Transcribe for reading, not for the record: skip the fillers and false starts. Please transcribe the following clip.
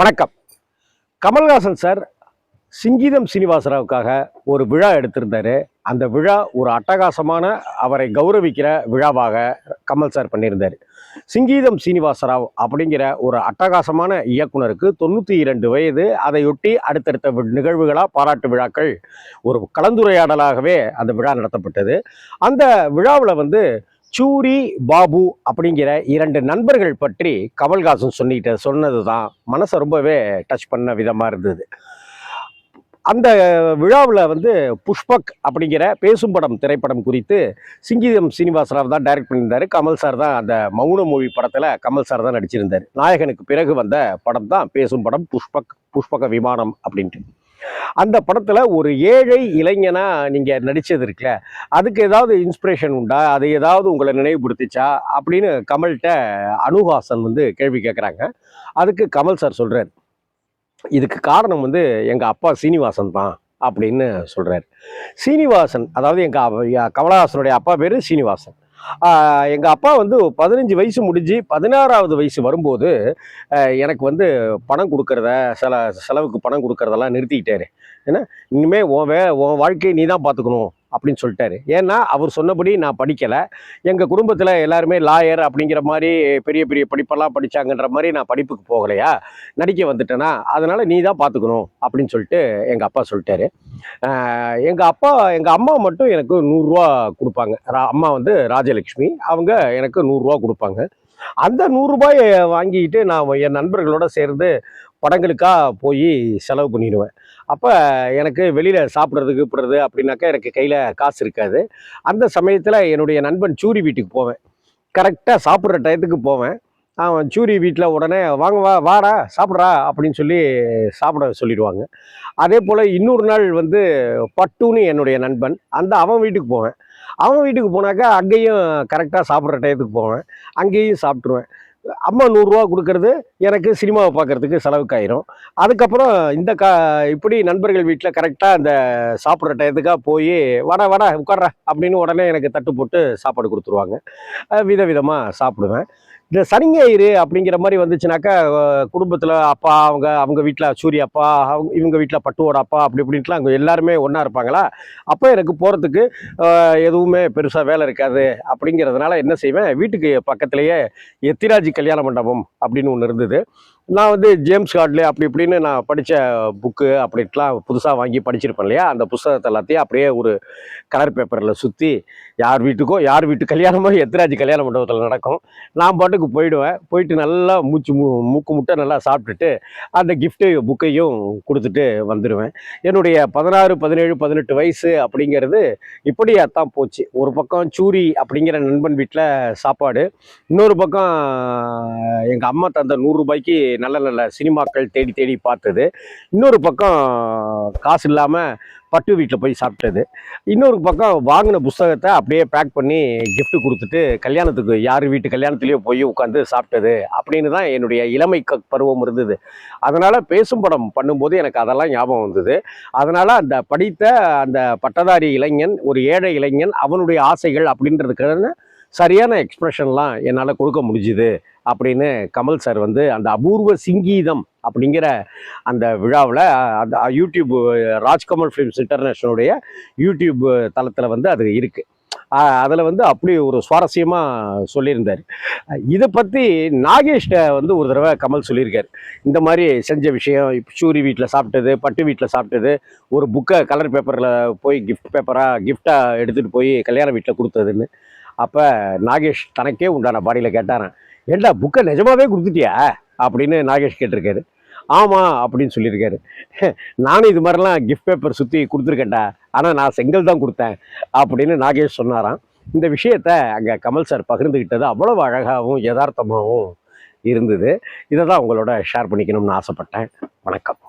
வணக்கம். கமல்ஹாசன் சார் சிங்கீதம் சீனிவாசராவுக்காக ஒரு விழா எடுத்திருந்தாரு. அந்த விழா ஒரு அட்டகாசமான அவரை கௌரவிக்கிற விழாவாக கமல் சார் பண்ணியிருந்தார். சிங்கீதம் சீனிவாசராவ் அப்படிங்கிற ஒரு அட்டகாசமான இயக்குனருக்கு 92 வயது. அதையொட்டி அடுத்தடுத்த நிகழ்வுகளாக பாராட்டு விழாக்கள் ஒரு கலந்துரையாடலாகவே அந்த விழா நடத்தப்பட்டது. அந்த விழாவில் சூரி, பாபு அப்படிங்கிற 2 நண்பர்கள் பற்றி கமல்ஹாசன் சொன்னது தான் மனசை ரொம்பவே டச் பண்ண விதமாக இருந்தது. அந்த விழாவில் புஷ்பக் அப்படிங்கிற பேசும் படம் திரைப்படம் குறித்து சிங்கீதம் சீனிவாசராவ் தான் டைரக்ட் பண்ணியிருந்தார். கமல் சார் தான் அந்த மௌன மொழி படத்தில் கமல் சார் தான் நடிச்சிருந்தார். நாயகனுக்கு பிறகு வந்த படம் தான் பேசும் படம் புஷ்பக விமானம் அப்படின்ட்டு. அந்த படத்தில் ஒரு ஏழை இளைஞனா நீங்கள் நடித்தது இருக்குல்ல, அதுக்கு ஏதாவது இன்ஸ்பிரேஷன் உண்டா, அது ஏதாவது உங்களை நினைவுபடுத்திச்சா அப்படின்னு கமல்கிட்ட அனுஹாசன் கேள்வி கேட்குறாங்க. அதுக்கு கமல் சார் சொல்கிறார், இதுக்கு காரணம் எங்கள் அப்பா சீனிவாசன் தான் அப்படின்னு சொல்கிறார். சீனிவாசன் அதாவது கமலஹாசனுடைய அப்பா பேர் சீனிவாசன். எங்கள் அப்பா 15 வயசு முடிஞ்சு 16வது வயசு வரும்போது எனக்கு பணம் கொடுக்கறத செலவுக்கு பணம் கொடுக்கறதெல்லாம் நிறுத்திக்கிட்டாரு. ஏன்னா இனிமேல் உன் வாழ்க்கையை நீ தான் பார்த்துக்கணும் அப்படின்னு சொல்லிட்டாரு. ஏன்னா அவர் சொன்னபடி நான் படிக்கலை. எங்கள் குடும்பத்தில் எல்லாருமே லாயர் அப்படிங்கிற மாதிரி பெரிய பெரிய படிப்பெல்லாம் படித்தாங்கன்ற மாதிரி நான் படிப்புக்கு போகலையா, நடிக்க வந்துட்டேன்னா, அதனால் நீ தான் பார்த்துக்கணும் அப்படின்னு சொல்லிட்டு எங்கள் அப்பா சொல்லிட்டாரு. எங்கள் அம்மா மட்டும் எனக்கு 100 ரூபா கொடுப்பாங்க. அம்மா ராஜலட்சுமி, அவங்க எனக்கு 100 ரூபா கொடுப்பாங்க. அந்த 100 ரூபாயை வாங்கிக்கிட்டு நான் என் நண்பர்களோட சேர்ந்து படங்களுக்காக போய் செலவு பண்ணிடுவேன். அப்போ எனக்கு வெளியில் சாப்பிட்றதுக்கு அப்படின்னாக்கா எனக்கு கையில் காசு இருக்காது. அந்த சமயத்தில் என்னுடைய நண்பன் சூரி வீட்டுக்கு போவேன். கரெக்டாக சாப்பிட்ற டயத்துக்கு போவேன். அவன் சூரி வீட்டில் உடனே வாடா சாப்பிட்றா அப்படின்னு சொல்லி சாப்பிட சொல்லிடுவாங்க. அதே போல் இன்னொரு நாள் பட்டுன்னு என்னுடைய நண்பன், அவன் வீட்டுக்கு போவேன். அவன் வீட்டுக்கு போனாக்கா அங்கேயும் கரெக்டாக சாப்பிட்ற டயத்துக்கு போவேன். அங்கேயும் சாப்பிட்ருவேன். அம்மா 100 ரூபா கொடுக்கறது எனக்கு சினிமாவை பார்க்கறதுக்கு செலவுக்காயிரும். அதுக்கப்புறம் இப்படி நண்பர்கள் வீட்டில் கரெக்டாக அந்த சாப்பிட்ற டயத்துக்காக போய் வாடா உட்கார்றா அப்படின்னு உடனே எனக்கு தட்டு போட்டு சாப்பாடு கொடுத்துருவாங்க. விதவிதமாக சாப்பிடுவேன். இந்த சனிஞாயிறு அப்படிங்கிற மாதிரி வந்துச்சுனாக்கா குடும்பத்தில் அப்பா அவங்க வீட்டில் சூரிய அப்பா, இவங்க வீட்டில் பட்டுவோட அப்பா அப்படி இப்படின்ட்டுலாம் அங்கே எல்லாருமே ஒன்றா இருப்பாங்களா. அப்போ எனக்கு போகிறதுக்கு எதுவுமே பெருசாக வேலை இருக்காது. அப்படிங்கிறதுனால என்ன செய்வேன், வீட்டுக்கு பக்கத்துலேயே எத்திராஜி கல்யாண மண்டபம் அப்படின்னு ஒன்று இருந்தது. நான் ஜேம்ஸ் கார்ட்லே அப்படி இப்படின்னு நான் படித்த புக்கு அப்படின்ட்டுலாம் புதுசாக வாங்கி படிச்சிருப்பேன் இல்லையா, அந்த புத்தகத்தை எல்லாத்தையும் அப்படியே ஒரு கலர் பேப்பரில் சுற்றி யார் வீட்டு கல்யாணமோ எத்திராஜி கல்யாண மண்டபத்தில் நடக்கும். நான் பாட்டுக்கு போயிடுவேன். போயிட்டு நல்லா மூக்கு முட்டை நல்லா சாப்பிட்டுட்டு அந்த கிஃப்ட்டு புக்கையும் கொடுத்துட்டு வந்துடுவேன். என்னுடைய 16, 17, 18 வயசு அப்படிங்கிறது இப்படியாக தான் போச்சு. ஒரு பக்கம் சூரி அப்படிங்கிற நண்பன் வீட்டில் சாப்பாடு, இன்னொரு பக்கம் எங்கள் அம்மா தந்த 100 ரூபாய்க்கு நல்ல நல்ல சினிமாக்கள் தேடி தேடி பார்த்தது, இன்னொரு பக்கம் காசு இல்லாமல் பட்டு வீட்டில் போய் சாப்பிட்டது, இன்னொரு பக்கம் வாங்கின புஸ்தகத்தை அப்படியே பேக் பண்ணி கிஃப்ட் கொடுத்துட்டு கல்யாணத்துக்கு யார் வீட்டு கல்யாணத்துலேயோ போய் உட்காந்து சாப்பிட்டது அப்படின்னு தான் என்னுடைய இளமை பருவம் இருந்தது. அதனால் பேசும் படம் பண்ணும்போது எனக்கு அதெல்லாம் ஞாபகம் வந்தது. அதனால் அந்த படித்த அந்த பட்டதாரி இளைஞன், ஒரு ஏழை இளைஞன், அவனுடைய ஆசைகள் அப்படின்றதுக்கான சரியான எக்ஸ்பிரஷன்லாம் என்னால் கொடுக்க முடிஞ்சுது அப்படின்னு கமல் சார் அந்த அபூர்வ சிங்கீதம் அப்படிங்கிற அந்த விழாவில் அந்த யூடியூப் ராஜ்கமல் ஃபிலிம்ஸ் இன்டர்நேஷனலுடைய யூடியூப் தளத்தில் அது இருக்குது. அதில் அப்படி ஒரு சுவாரஸ்யமாக சொல்லியிருந்தார். இதை பற்றி நாகேஷ்ட ஒரு தடவை கமல் சொல்லியிருக்கார். இந்த மாதிரி செஞ்ச விஷயம், சூரி வீட்டில் சாப்பிட்டது, பட்டு வீட்டில் சாப்பிட்டது, ஒரு புக்கை கலர் பேப்பரில் போய் கிஃப்டாக எடுத்துகிட்டு போய் கல்யாண வீட்டில் கொடுத்ததுன்னு. அப்போ நாகேஷ் தனக்கே உண்டான பாடியில் கேட்டாரான், ஏண்டா புக்கை நிஜமாவே கொடுத்துட்டியா அப்படின்னு நாகேஷ் கேட்டிருக்காரு. ஆமாம் அப்படின்னு சொல்லியிருக்காரு. நானும் இது மாதிரிலாம் கிஃப்ட் பேப்பர் சுற்றி கொடுத்துருக்கேன்டா, ஆனால் நான் செங்கல் தான் கொடுத்தேன் அப்படின்னு நாகேஷ் சொன்னாராம். இந்த விஷயத்தை அங்கே கமல் சார் பகிர்ந்துக்கிட்டது அவ்வளவு அழகாகவும் யதார்த்தமாகவும் இருந்தது. இதை தான் உங்களோட ஷேர் பண்ணிக்கணும்னு ஆசைப்பட்டேன். வணக்கம்.